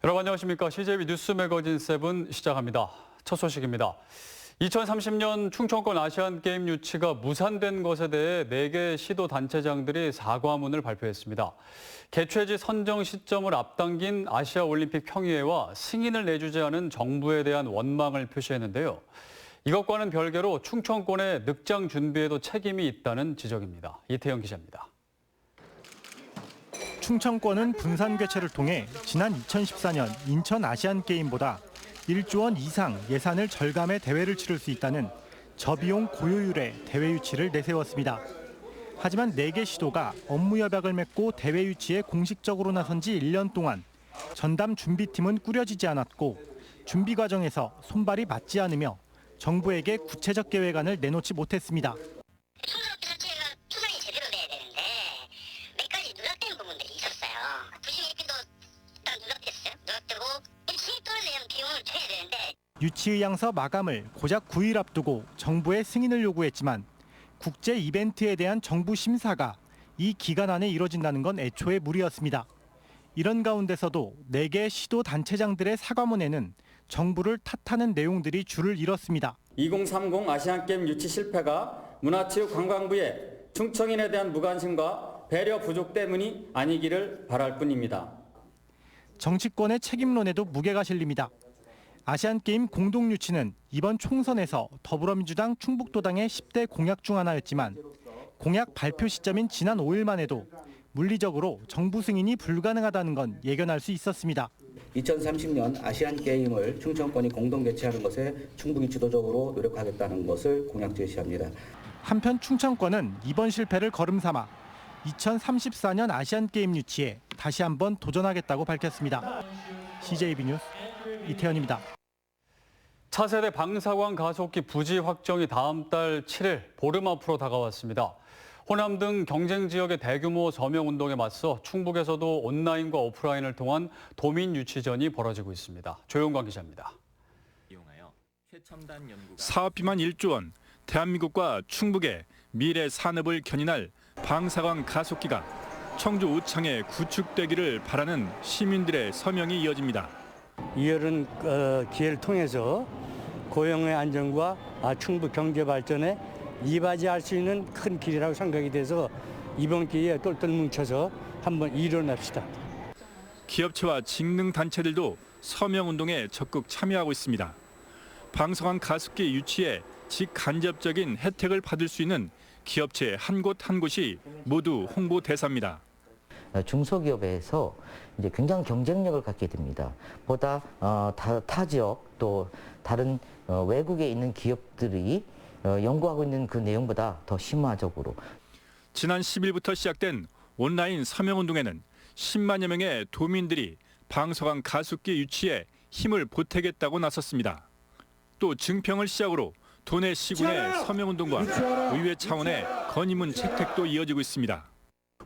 여러분 안녕하십니까. CJB 뉴스 매거진 7 시작합니다. 첫 소식입니다. 2030년 충청권 아시안게임 유치가 무산된 것에 대해 4개 시도단체장들이 사과문을 발표했습니다. 개최지 선정 시점을 앞당긴 아시아올림픽 평의회와 승인을 내주지 않은 정부에 대한 원망을 표시했는데요. 이것과는 별개로 충청권의 늑장 준비에도 책임이 있다는 지적입니다. 이태영 기자입니다. 충청권은 분산 개최를 통해 지난 2014년 인천 아시안게임보다 1조 원 이상 예산을 절감해 대회를 치를 수 있다는 저비용 고효율의 대회 유치를 내세웠습니다. 하지만 4개 시도가 업무 협약을 맺고 대회 유치에 공식적으로 나선 지 1년 동안 전담 준비팀은 꾸려지지 않았고 준비 과정에서 손발이 맞지 않으며 정부에게 구체적 계획안을 내놓지 못했습니다. 총선업체 자체가 투자이 제대로 돼야 되는데 몇 가지 누락된 부분들이 있었어요. 부심입비도 일단 누락됐어요. 누락되고 진입도를 내는 비용을 줘야 되는데 유치의향서 마감을 고작 9일 앞두고 정부에 승인을 요구했지만 국제 이벤트에 대한 정부 심사가 이 기간 안에 이뤄진다는 건 애초에 무리였습니다. 이런 가운데서도 4개 시도 단체장들의 사과문에는 정부를 탓하는 내용들이 줄을 이뤘습니다. 2030 아시안게임 유치 실패가 문화체육관광부의 충청인에 대한 무관심과 배려 부족 때문이 아니기를 바랄 뿐입니다. 정치권의 책임론에도 무게가 실립니다. 아시안게임 공동 유치는 이번 총선에서 더불어민주당 충북도당의 10대 공약 중 하나였지만 공약 발표 시점인 지난 5일만 해도 물리적으로 정부 승인이 불가능하다는 건 예견할 수 있었습니다. 2030년 아시안게임을 충청권이 공동 개최하는 것에 충북이 주도적으로 노력하겠다는 것을 공약 제시합니다. 한편 충청권은 이번 실패를 거름 삼아 2034년 아시안게임 유치에 다시 한번 도전하겠다고 밝혔습니다. CJB 뉴스 이태현입니다. 차세대 방사광 가속기 부지 확정이 다음 달 7일 보름 앞으로 다가왔습니다. 호남 등 경쟁 지역의 대규모 서명운동에 맞서 충북에서도 온라인과 오프라인을 통한 도민 유치전이 벌어지고 있습니다. 조용관 기자입니다. 사업비만 1조 원, 대한민국과 충북의 미래 산업을 견인할 방사광 가속기가 청주 우창에 구축되기를 바라는 시민들의 서명이 이어집니다. 이런 기회를 통해서 고용의 안정과 충북 경제 발전에 이바지할 수 있는 큰 길이라고 생각이 돼서 이번 기회에 똘똘 뭉쳐서 한번 이뤄냅시다. 기업체와 직능단체들도 서명운동에 적극 참여하고 있습니다. 방사광 가습기 유치에 직간접적인 혜택을 받을 수 있는 기업체 한 곳 한 곳이 모두 홍보 대사입니다. 중소기업에서 이제 굉장히 경쟁력을 갖게 됩니다. 보다 타 지역 또 다른 외국에 있는 기업들이 연구하고 있는 그 내용보다 더 심화적으로. 지난 10일부터 시작된 온라인 서명운동에는 10만여 명의 도민들이 방사광 가습기 유치에 힘을 보태겠다고 나섰습니다. 또 증평을 시작으로 도내 시군의 서명운동과 의회 차원의 건의문 채택도 이어지고 있습니다.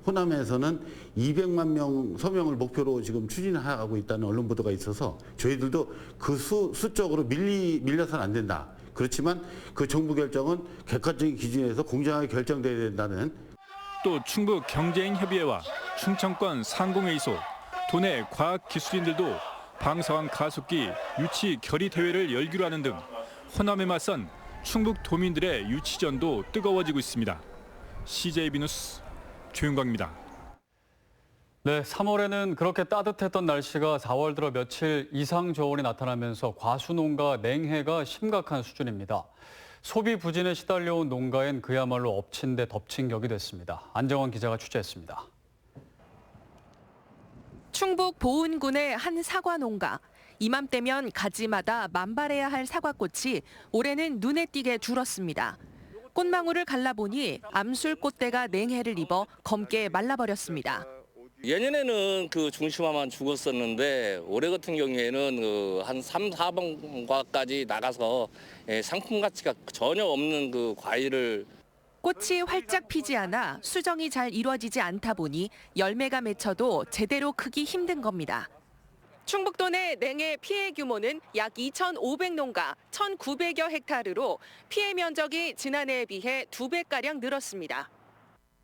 호남에서는 200만 명 서명을 목표로 지금 추진하고 있다는 언론 보도가 있어서 저희들도 그 수적으로 밀려서는 안 된다. 그렇지만 그 정부 결정은 객관적인 기준에서 공정하게 결정돼야 된다는. 또 충북 경제인협의회와 충청권 상공회의소, 도내 과학기술인들도 방사광 가습기 유치 결의 대회를 열기로 하는 등 호남에 맞선 충북 도민들의 유치전도 뜨거워지고 있습니다. CJB 뉴스 조윤광입니다. 네, 3월에는 그렇게 따뜻했던 날씨가 4월 들어 며칠 이상 저온이 나타나면서 과수농가 냉해가 심각한 수준입니다. 소비 부진에 시달려온 농가엔 그야말로 엎친 데 덮친 격이 됐습니다. 안정원 기자가 취재했습니다. 충북 보은군의 한 사과 농가. 이맘때면 가지마다 만발해야 할 사과꽃이 올해는 눈에 띄게 줄었습니다. 꽃망울을 갈라보니 암술꽃대가 냉해를 입어 검게 말라버렸습니다. 예년에는 그 중심화만 죽었었는데 올해 같은 경우에는 한 3, 4번과까지 나가서 상품 가치가 전혀 없는 그 과일을. 꽃이 활짝 피지 않아 수정이 잘 이루어지지 않다 보니 열매가 맺혀도 제대로 크기 힘든 겁니다. 충북도 내 냉해 피해 규모는 약 2,500농가 1,900여 헥타르로 피해 면적이 지난해에 비해 2배가량 늘었습니다.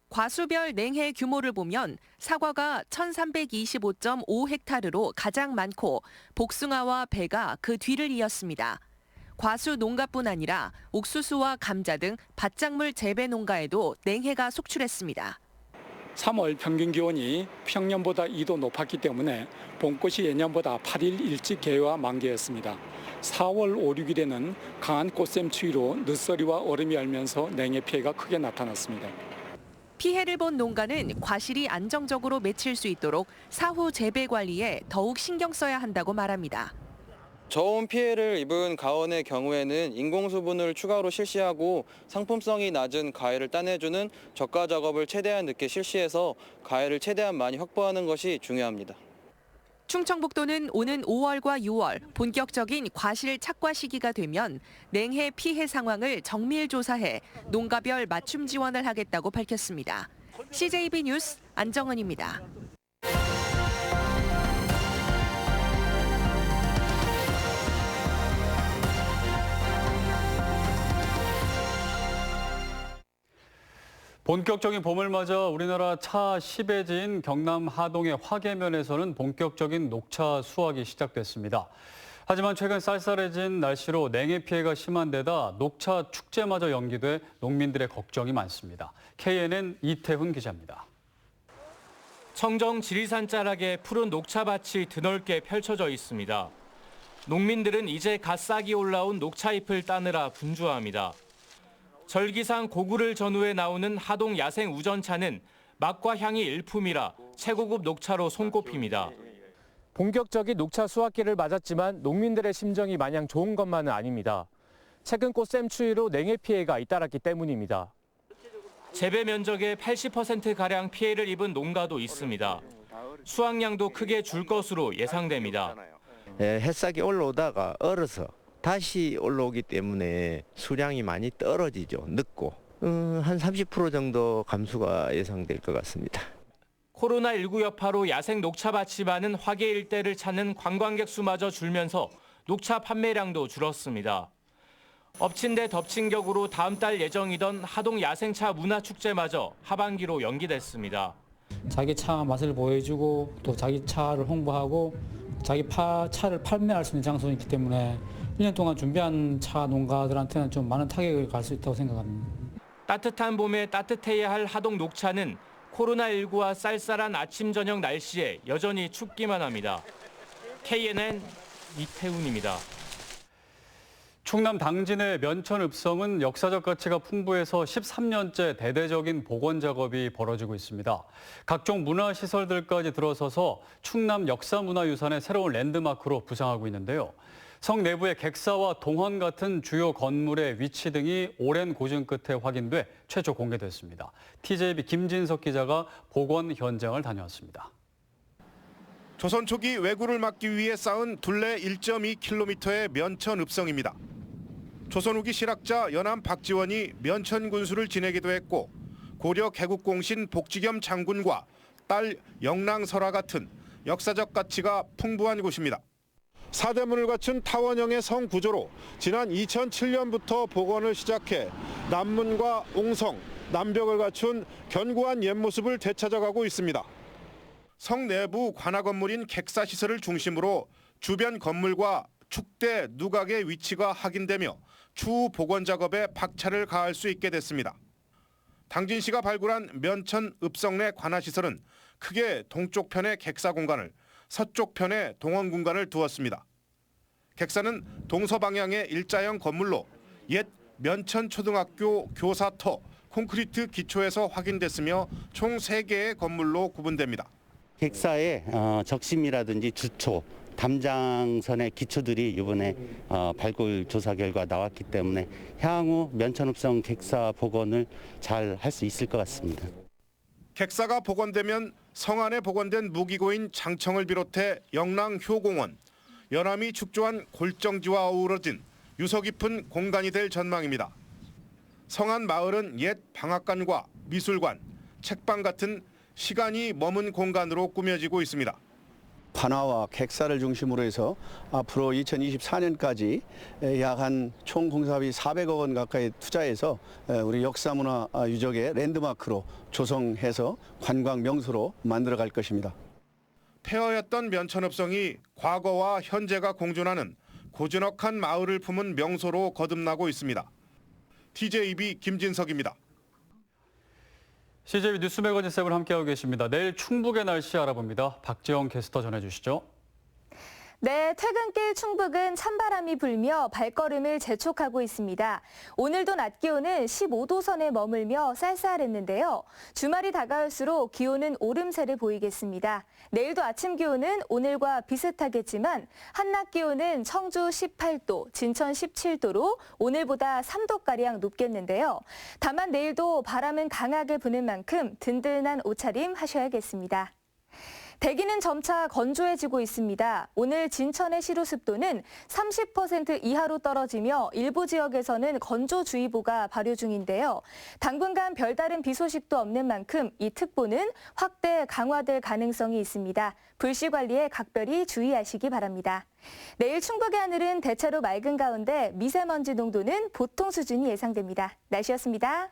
과수별 냉해 규모를 보면 사과가 1,325.5헥타르로 가장 많고 복숭아와 배가 그 뒤를 이었습니다. 과수 농가뿐 아니라 옥수수와 감자 등 밭작물 재배 농가에도 냉해가 속출했습니다. 3월 평균 기온이 평년보다 2도 높았기 때문에 봄꽃이 예년보다 8일 일찍 개화 만개했습니다. 4월 5, 6일에는 강한 꽃샘 추위로 늦서리와 얼음이 얼면서 냉해 피해가 크게 나타났습니다. 피해를 본 농가는 과실이 안정적으로 맺힐 수 있도록 사후 재배 관리에 더욱 신경 써야 한다고 말합니다. 저온 피해를 입은 가원의 경우에는 인공수분을 추가로 실시하고 상품성이 낮은 가해를 따내주는 저가 작업을 최대한 늦게 실시해서 가해를 최대한 많이 확보하는 것이 중요합니다. 충청북도는 오는 5월과 6월 본격적인 과실 착과 시기가 되면 냉해 피해 상황을 정밀 조사해 농가별 맞춤 지원을 하겠다고 밝혔습니다. CJB 뉴스 안정은입니다. 본격적인 봄을 맞아 우리나라 차 10회지인 경남 하동의 화계면에서는 본격적인 녹차 수확이 시작됐습니다. 하지만 최근 쌀쌀해진 날씨로 냉해 피해가 심한 데다 녹차 축제마저 연기돼 농민들의 걱정이 많습니다. KNN 이태훈 기자입니다. 청정 지리산 자락에 푸른 녹차밭이 드넓게 펼쳐져 있습니다. 농민들은 이제 갓 싹이 올라온 녹차잎을 따느라 분주합니다. 절기상 고구를 전후에 나오는 하동 야생 우전차는 맛과 향이 일품이라 최고급 녹차로 손꼽힙니다. 본격적인 녹차 수확기를 맞았지만 농민들의 심정이 마냥 좋은 것만은 아닙니다. 최근 꽃샘 추위로 냉해 피해가 잇따랐기 때문입니다. 재배 면적의 80%가량 피해를 입은 농가도 있습니다. 수확량도 크게 줄 것으로 예상됩니다. 햇삭이 올라오다가 얼어서 다시 올라오기 때문에 수량이 많이 떨어지죠. 늦고 한 30% 정도 감소가 예상될 것 같습니다. 코로나19 여파로 야생 녹차밭이 많은 화계 일대를 찾는 관광객 수마저 줄면서 녹차 판매량도 줄었습니다. 엎친 데 덮친 격으로 다음 달 예정이던 하동 야생차 문화축제마저 하반기로 연기됐습니다. 자기 차 맛을 보여주고 또 자기 차를 홍보하고 자기 차를 판매할 수 있는 장소가 있기 때문에 1년 동안 준비한 차 농가들한테는 좀 많은 타격을 갈 수 있다고 생각합니다. 따뜻한 봄에 따뜻해야 할 하동 녹차는 코로나19와 쌀쌀한 아침 저녁 날씨에 여전히 춥기만 합니다. KNN 이태훈입니다. 충남 당진의 면천읍성은 역사적 가치가 풍부해서 13년째 대대적인 복원 작업이 벌어지고 있습니다. 각종 문화시설들까지 들어서서 충남 역사문화유산의 새로운 랜드마크로 부상하고 있는데요. 성 내부의 객사와 동헌 같은 주요 건물의 위치 등이 오랜 고증 끝에 확인돼 최초 공개됐습니다. TJB 김진석 기자가 복원 현장을 다녀왔습니다. 조선 초기 왜구를 막기 위해 쌓은 둘레 1.2km의 면천읍성입니다. 조선 후기 실학자 연암 박지원이 면천군수를 지내기도 했고 고려 개국공신 복지겸 장군과 딸 영랑설화 같은 역사적 가치가 풍부한 곳입니다. 사대문을 갖춘 타원형의 성 구조로 지난 2007년부터 복원을 시작해 남문과 옹성, 남벽을 갖춘 견고한 옛 모습을 되찾아가고 있습니다. 성 내부 관하 건물인 객사시설을 중심으로 주변 건물과 축대, 누각의 위치가 확인되며 추후 복원 작업에 박차를 가할 수 있게 됐습니다. 당진시가 발굴한 면천 읍성 내 관하시설은 크게 동쪽 편에 객사 공간을, 서쪽 편에 동원 공간을 두었습니다. 객사는 동서방향의 일자형 건물로 옛 면천초등학교 교사터 콘크리트 기초에서 확인됐으며 총 3개의 건물로 구분됩니다. 객사의 적심이라든지 주초, 담장선의 기초들이 이번에 발굴 조사 결과 나왔기 때문에 향후 면천읍성 객사 복원을 잘 할 수 있을 것 같습니다. 객사가 복원되면 성 안에 복원된 무기고인 장청을 비롯해 영랑효공원, 연암이 축조한 골정지와 어우러진 유서 깊은 공간이 될 전망입니다. 성안 마을은 옛 방앗간과 미술관, 책방 같은 시간이 머문 공간으로 꾸며지고 있습니다. 반화와 객사를 중심으로 해서 앞으로 2024년까지 약 한 총 공사비 400억 원 가까이 투자해서 우리 역사문화 유적의 랜드마크로 조성해서 관광 명소로 만들어갈 것입니다. 폐허였던 면천읍성이 과거와 현재가 공존하는 고즈넉한 마을을 품은 명소로 거듭나고 있습니다. TJB 김진석입니다. CJB 뉴스 매거진 7 함께하고 계십니다. 내일 충북의 날씨 알아봅니다. 박지영 캐스터 전해주시죠. 네, 퇴근길 충북은 찬바람이 불며 발걸음을 재촉하고 있습니다. 오늘도 낮 기온은 15도 선에 머물며 쌀쌀했는데요. 주말이 다가올수록 기온은 오름세를 보이겠습니다. 내일도 아침 기온은 오늘과 비슷하겠지만 한낮 기온은 청주 18도, 진천 17도로 오늘보다 3도가량 높겠는데요. 다만 내일도 바람은 강하게 부는 만큼 든든한 옷차림 하셔야겠습니다. 대기는 점차 건조해지고 있습니다. 오늘 진천의 시루 습도는 30% 이하로 떨어지며 일부 지역에서는 건조주의보가 발효 중인데요. 당분간 별다른 비 소식도 없는 만큼 이 특보는 확대 강화될 가능성이 있습니다. 불씨 관리에 각별히 주의하시기 바랍니다. 내일 충북의 하늘은 대체로 맑은 가운데 미세먼지 농도는 보통 수준이 예상됩니다. 날씨였습니다.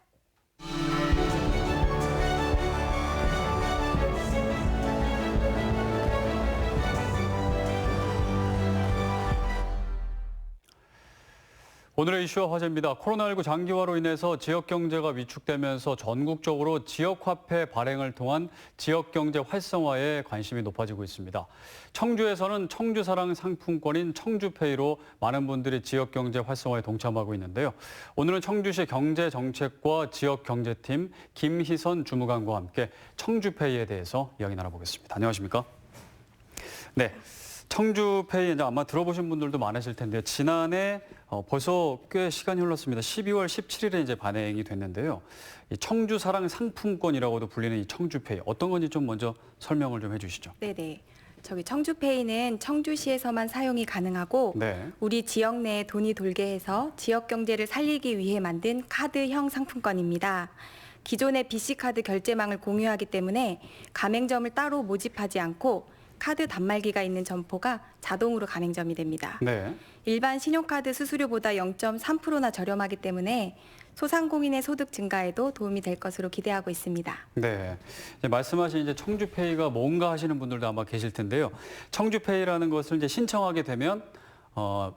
오늘의 이슈와 화제입니다. 코로나19 장기화로 인해서 지역경제가 위축되면서 전국적으로 지역화폐 발행을 통한 지역경제 활성화에 관심이 높아지고 있습니다. 청주에서는 청주사랑 상품권인 청주페이로 많은 분들이 지역경제 활성화에 동참하고 있는데요. 오늘은 청주시 경제정책과 지역경제팀 김희선 주무관과 함께 청주페이에 대해서 이야기 나눠보겠습니다. 안녕하십니까? 네. 청주페이 이제 아마 들어보신 분들도 많으실 텐데 지난해 벌써 꽤 시간이 흘렀습니다. 12월 17일에 이제 발행이 됐는데요. 이 청주사랑 상품권이라고도 불리는 이 청주페이 어떤 건지 좀 먼저 설명을 좀 해주시죠. 네네. 청주페이는 청주시에서만 사용이 가능하고 우리 지역 내에 돈이 돌게 해서 지역 경제를 살리기 위해 만든 카드형 상품권입니다. 기존의 BC카드 결제망을 공유하기 때문에 가맹점을 따로 모집하지 않고 카드 단말기가 있는 점포가 자동으로 가맹점이 됩니다. 일반 신용카드 수수료보다 0.3%나 저렴하기 때문에 소상공인의 소득 증가에도 도움이 될 것으로 기대하고 있습니다. 네, 이제 말씀하신 이제 청주페이가 뭔가 하시는 분들도 아마 계실 텐데요. 청주페이라는 것을 이제 신청하게 되면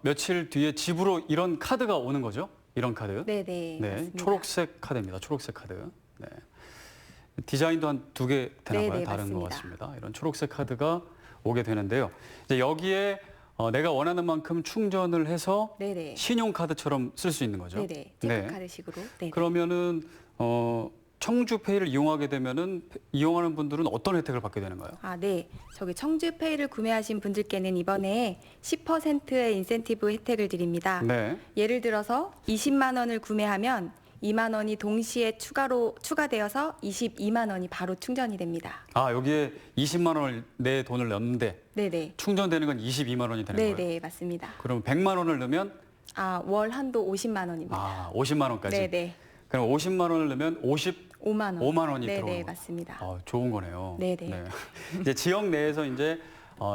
며칠 뒤에 집으로 이런 카드가 오는 거죠? 이런 카드. 네네. 네, 맞습니다. 초록색 카드입니다. 초록색 카드. 네. 디자인도 한 2개 되나 봐요. 네네, 다른 맞습니다. 것 같습니다. 이런 초록색 카드가 오게 되는데요. 이제 여기에 내가 원하는 만큼 충전을 해서 네네. 신용카드처럼 쓸 수 있는 거죠. 네네. 체크카드식으로. 네네. 그러면은 청주페이를 이용하게 되면은 이용하는 분들은 어떤 혜택을 받게 되는가요? 네. 청주페이를 구매하신 분들께는 이번에 10%의 인센티브 혜택을 드립니다. 예를 들어서 20만 원을 구매하면 2만 원이 동시에 추가되어서 22만 원이 바로 충전이 됩니다. 여기에 20만 원을 내 돈을 넣는데 네네. 충전되는 건 22만 원이 되는 거예요? 네네, 맞습니다. 그럼 100만 원을 넣으면? 월 한도 50만 원입니다. 50만 원까지? 네네. 그럼 50만 원을 넣으면 55만 원. 5만 원이 들어오는 네네, 맞습니다. 좋은 거네요. 네네. 네. 이제 지역 내에서 이제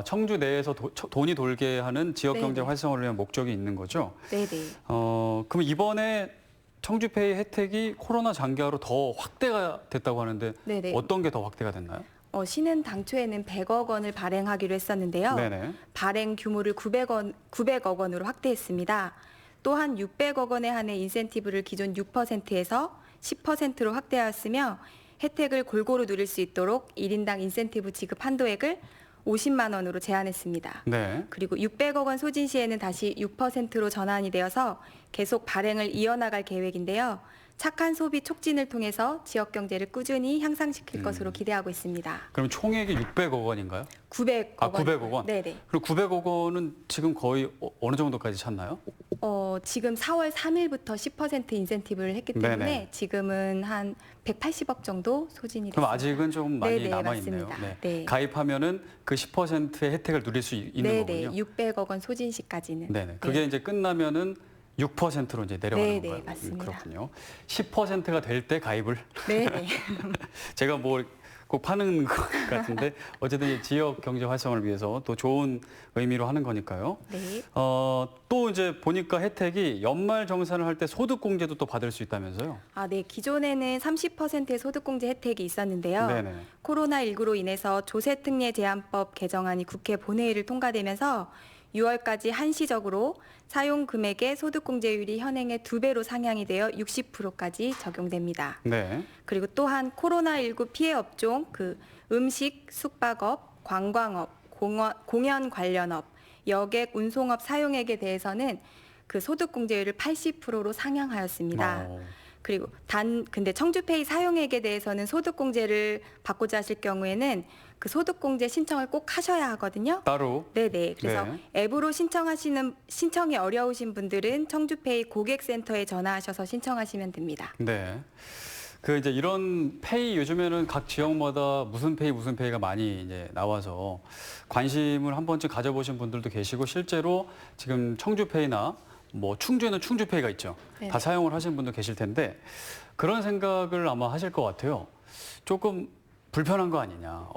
청주 내에서 돈이 돌게 하는 지역 경제 활성화를 위한 목적이 있는 거죠? 네네. 그럼 이번에 청주페이 혜택이 코로나 장기화로 더 확대가 됐다고 하는데 네네. 어떤 게 더 확대가 됐나요? 시는 당초에는 100억 원을 발행하기로 했었는데요. 네네. 발행 규모를 900억 원으로 확대했습니다. 또한 600억 원에 한해 인센티브를 기존 6%에서 10%로 확대하였으며 혜택을 골고루 누릴 수 있도록 1인당 인센티브 지급 한도액을 50만 원으로 제한했습니다. 그리고 600억 원 소진 시에는 다시 6%로 전환이 되어서 계속 발행을 이어나갈 계획인데요. 착한 소비 촉진을 통해서 지역 경제를 꾸준히 향상시킬 것으로 기대하고 있습니다. 그럼 총액이 600억 원인가요? 900억 원. 900억 원? 네네. 그럼 900억 원은 지금 거의 어느 정도까지 찼나요? 지금 4월 3일부터 10% 인센티브를 했기 때문에 네네. 지금은 한 180억 정도 소진이 됐습니다. 그럼 아직은 좀 많이 네네, 남아있네요. 맞습니다. 네. 가입하면은 그 10%의 혜택을 누릴 수 있는 네네, 거군요. 600억 원 소진 시까지는. 네네. 그게 이제 끝나면은 6%로 이제 내려가는 네네, 건가요? 맞습니다. 그렇군요. 10%가 될 때 가입을. 네네. 제가 뭐 꼭 파는 것 같은데 어쨌든 이 지역 경제 활성화를 위해서 또 좋은 의미로 하는 거니까요. 네. 또 이제 보니까 혜택이 연말 정산을 할 때 소득공제도 또 받을 수 있다면서요? 아, 네. 기존에는 30%의 소득공제 혜택이 있었는데요. 네네. 코로나19로 인해서 조세특례 제한법 개정안이 국회 본회의를 통과되면서 6월까지 한시적으로 사용 금액의 소득공제율이 현행의 2배로 상향이 되어 60%까지 적용됩니다. 네. 그리고 또한 코로나19 피해 업종 그 음식, 숙박업, 관광업, 공연 관련업, 여객, 운송업 사용액에 대해서는 그 소득공제율을 80%로 상향하였습니다. 그리고 근데 청주페이 사용액에 대해서는 소득공제를 받고자 하실 경우에는 그 소득공제 신청을 꼭 하셔야 하거든요. 따로? 네네. 그래서 네. 앱으로 신청이 어려우신 분들은 청주페이 고객센터에 전화하셔서 신청하시면 됩니다. 네. 그 이제 이런 페이 요즘에는 각 지역마다 무슨 페이가 많이 이제 나와서 관심을 한 번쯤 가져보신 분들도 계시고 실제로 지금 청주페이나 뭐 충주에는 충주페이가 있죠. 네. 다 사용을 하시는 분도 계실 텐데 그런 생각을 아마 하실 것 같아요. 조금 불편한 거 아니냐.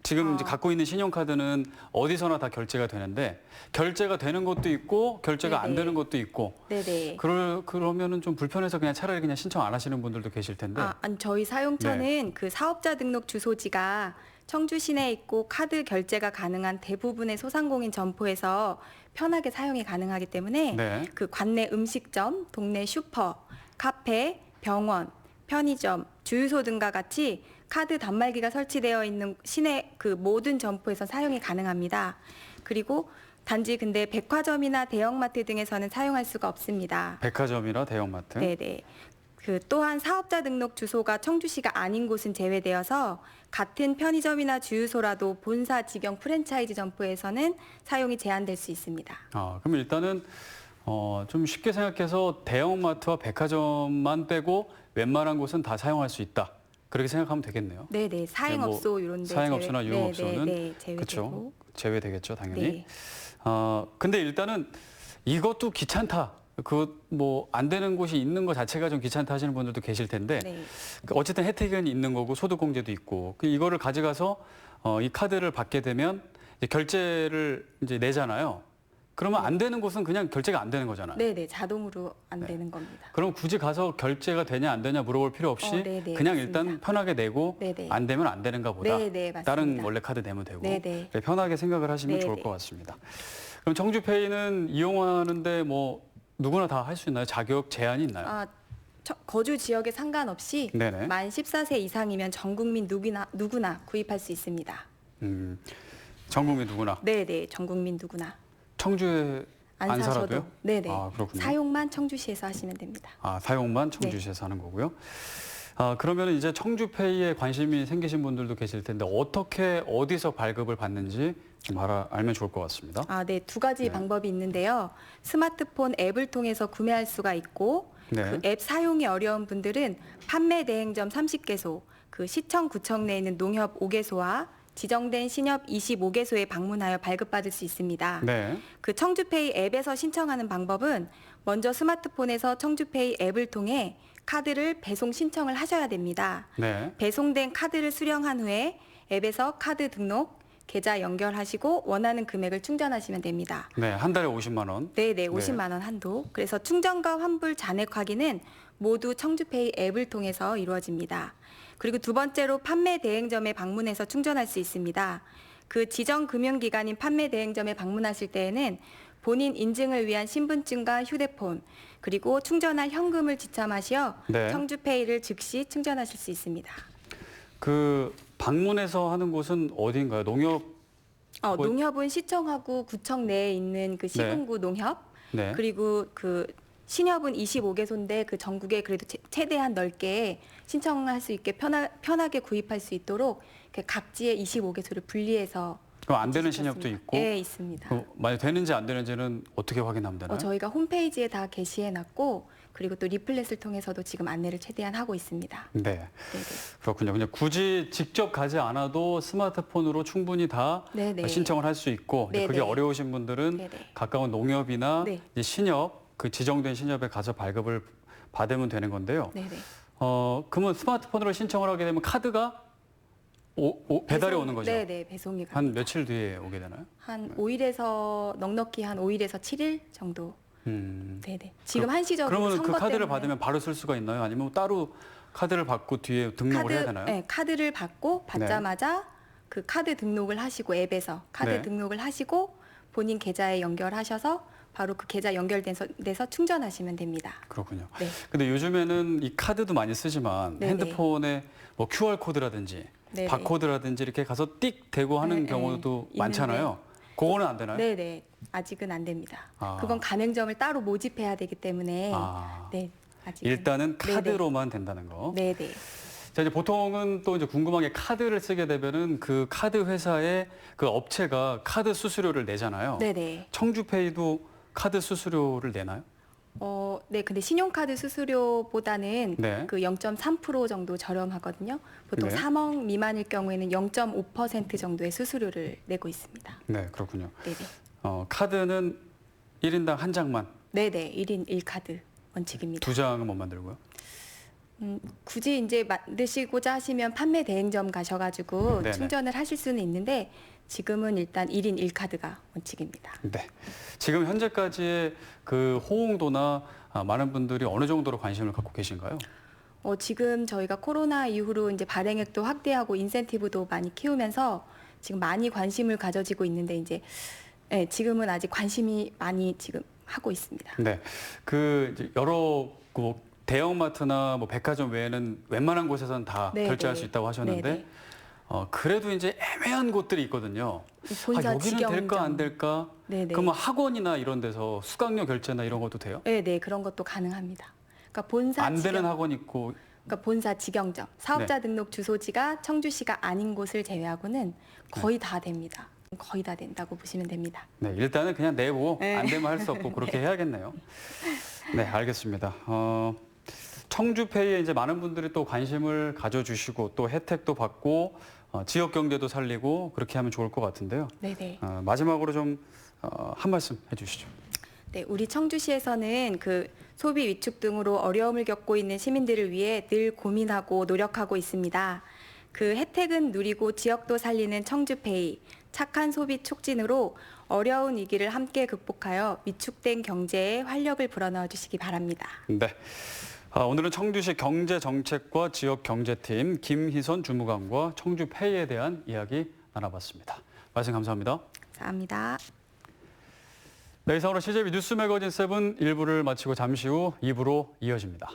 지금 이제 갖고 있는 신용카드는 어디서나 다 결제가 되는데 결제가 되는 것도 있고 결제가 안 되는 것도 있고 네네. 그러면은 좀 불편해서 그냥 차라리 그냥 신청 안 하시는 분들도 계실 텐데 아니, 저희 사용처는 그 사업자 등록 주소지가 청주 시내에 있고 카드 결제가 가능한 대부분의 소상공인 점포에서 편하게 사용이 가능하기 때문에 네. 그 관내 음식점, 동네 슈퍼, 카페, 병원, 편의점, 주유소 등과 같이 카드 단말기가 설치되어 있는 시내 그 모든 점포에서 사용이 가능합니다. 그리고 단지 근데 백화점이나 대형마트 등에서는 사용할 수가 없습니다. 백화점이나 대형마트. 네네. 그 또한 사업자 등록 주소가 청주시가 아닌 곳은 제외되어서 같은 편의점이나 주유소라도 본사 직영 프랜차이즈 점포에서는 사용이 제한될 수 있습니다. 그럼 일단은 좀 쉽게 생각해서 대형마트와 백화점만 빼고 웬만한 곳은 다 사용할 수 있다. 그렇게 생각하면 되겠네요. 네네. 사행업소 이런 데 사행업소나 유흥업소는 제외되고. 그렇죠. 제외되겠죠, 당연히. 네. 근데 일단은 이것도 귀찮다. 뭐 안 되는 곳이 있는 것 자체가 좀 귀찮다 하시는 분들도 계실 텐데 네. 어쨌든 혜택은 있는 거고 소득공제도 있고 이거를 가져가서 이 카드를 받게 되면 이제 결제를 이제 내잖아요. 그러면 안 되는 곳은 그냥 결제가 안 되는 거잖아요. 네네. 자동으로 안 되는 겁니다. 그럼 굳이 가서 결제가 되냐 안 되냐 물어볼 필요 없이 네네, 그냥 맞습니다. 일단 편하게 내고 네네. 안 되면 안 되는가 보다. 네네, 맞습니다. 다른 원래 카드 내면 되고 네네. 편하게 생각을 하시면 네네. 좋을 것 같습니다. 그럼 청주페이는 이용하는데 뭐 누구나 다 할 수 있나요? 자격 제한이 있나요? 거주 지역에 상관없이 네네. 만 14세 이상이면 전 국민 누구나 구입할 수 있습니다. 전 국민 누구나? 네네. 전 국민 누구나. 청주에 안 살아도요? 네네. 그렇군요. 사용만 청주시에서 하시면 됩니다. 사용만 청주시에서 하는 거고요. 그러면 이제 청주페이에 관심이 생기신 분들도 계실 텐데 어떻게 어디서 발급을 받는지 좀 알면 좋을 것 같습니다. 네. 두 가지 방법이 있는데요. 스마트폰 앱을 통해서 구매할 수가 있고 네. 그 앱 사용이 어려운 분들은 판매 대행점 30개소, 그 시청 구청 내에 있는 농협 5개소와 지정된 신협 25개소에 방문하여 발급받을 수 있습니다. 네. 그 청주페이 앱에서 신청하는 방법은 먼저 스마트폰에서 청주페이 앱을 통해 카드를 배송 신청을 하셔야 됩니다. 네. 배송된 카드를 수령한 후에 앱에서 카드 등록, 계좌 연결하시고 원하는 금액을 충전하시면 됩니다. 네, 한 달에 50만 원. 네네, 50만 원 한도. 그래서 충전과 환불 잔액 확인은 모두 청주페이 앱을 통해서 이루어집니다. 그리고 두 번째로 판매 대행점에 방문해서 충전할 수 있습니다. 그 지정 금융기관인 판매 대행점에 방문하실 때에는 본인 인증을 위한 신분증과 휴대폰, 그리고 충전할 현금을 지참하시어 네. 청주페이를 즉시 충전하실 수 있습니다. 그 방문해서 하는 곳은 어디인가요? 농협? 농협은 시청하고 구청 내에 있는 그 시군구 농협, 네. 그리고 그 신협은 25개소인데 그 전국에 그래도 최대한 넓게 신청할 수 있게 편하게 구입할 수 있도록 각지의 25개소를 분리해서 그럼 안 되는 신협도 있고? 네, 있습니다. 만약 되는지 안 되는지는 어떻게 확인하면 되나요? 저희가 홈페이지에 다 게시해놨고 그리고 또 리플렛을 통해서도 지금 안내를 최대한 하고 있습니다. 네, 네네. 그렇군요. 그냥 굳이 직접 가지 않아도 스마트폰으로 충분히 다 네네. 신청을 할 수 있고 이제 그게 네네. 어려우신 분들은 네네. 가까운 농협이나 네. 이제 신협, 그 지정된 신협에 가서 발급을 받으면 되는 건데요. 네네. 그러면 스마트폰으로 신청을 하게 되면 카드가 배달이 오는 거죠? 네, 배송이 갑니다. 한 며칠 뒤에 오게 되나요? 한 5일에서 넉넉히 한 5일에서 7일 정도. 네네. 지금 한시적으로 그러면 선거 그 카드를 때문에 받으면 바로 쓸 수가 있나요? 아니면 따로 카드를 받고 뒤에 등록을 해야 되나요? 네, 카드를 받고 받자마자 그 카드 등록을 하시고 앱에서 카드 등록을 하시고 본인 계좌에 연결하셔서 바로 그 계좌 연결돼서 충전하시면 됩니다. 그렇군요. 네. 근데 요즘에는 이 카드도 많이 쓰지만 핸드폰에 뭐 QR 코드라든지 바코드라든지 이렇게 가서 띡 대고 하는 경우도 많잖아요. 그거는 안 되나요? 네네. 아직은 안 됩니다. 아. 그건 가맹점을 따로 모집해야 되기 때문에 네, 아직은. 일단은 카드로만 된다는 거. 네네. 자, 이제 보통은 또 이제 궁금한 게 카드를 쓰게 되면은 그 카드 회사의 그 업체가 카드 수수료를 내잖아요. 네네. 청주페이도 카드 수수료를 내나요? 네, 근데 신용카드 수수료보다는 네. 그 0.3% 정도 저렴하거든요. 보통 네. 3억 미만일 경우에는 0.5% 정도의 수수료를 내고 있습니다. 네, 그렇군요. 네네. 카드는 1인당 한 장만. 네네, 1인 1카드 원칙입니다. 2장은 못 만들고요. 굳이 이제 만드시고자 하시면 판매 대행점 가셔가지고 네네. 충전을 하실 수는 있는데 지금은 일단 1인 1카드가 원칙입니다. 네. 지금 현재까지의 그 호응도나 많은 분들이 어느 정도로 관심을 갖고 계신가요? 지금 저희가 코로나 이후로 이제 발행액도 확대하고 인센티브도 많이 키우면서 지금 많이 관심을 가져지고 있는데 이제 지금은 아직 관심이 많이 지금 하고 있습니다. 네. 그 이제 여러 그 대형마트나 뭐 백화점 외에는 웬만한 곳에서는 다 결제할 수 있다고 하셨는데 그래도 이제 애매한 곳들이 있거든요. 본사 여기는 될까 안 될까? 네네. 그러면 학원이나 이런 데서 수강료 결제나 이런 것도 돼요? 네, 그런 것도 가능합니다. 그러니까 본사 안 되는 학원 있고. 그러니까 본사 직영점, 사업자 등록 주소지가 청주시가 아닌 곳을 제외하고는 거의 다 됩니다. 거의 다 된다고 보시면 됩니다. 네, 일단은 그냥 내고 안 되면 할 수 없고 그렇게 해야겠네요. 네, 알겠습니다. 청주페이에 이제 많은 분들이 또 관심을 가져주시고 또 혜택도 받고 지역 경제도 살리고 그렇게 하면 좋을 것 같은데요. 네네. 마지막으로 좀 한 말씀 해주시죠. 네, 우리 청주시에서는 그 소비 위축 등으로 어려움을 겪고 있는 시민들을 위해 늘 고민하고 노력하고 있습니다. 그 혜택은 누리고 지역도 살리는 청주페이, 착한 소비 촉진으로 어려운 위기를 함께 극복하여 위축된 경제에 활력을 불어넣어 주시기 바랍니다. 네. 오늘은 청주시 경제정책과 지역경제팀 김희선 주무관과 청주페이에 대한 이야기 나눠봤습니다. 말씀 감사합니다. 감사합니다. 네, 이상으로 CJB 뉴스 매거진 7 1부를 마치고 잠시 후 2부로 이어집니다.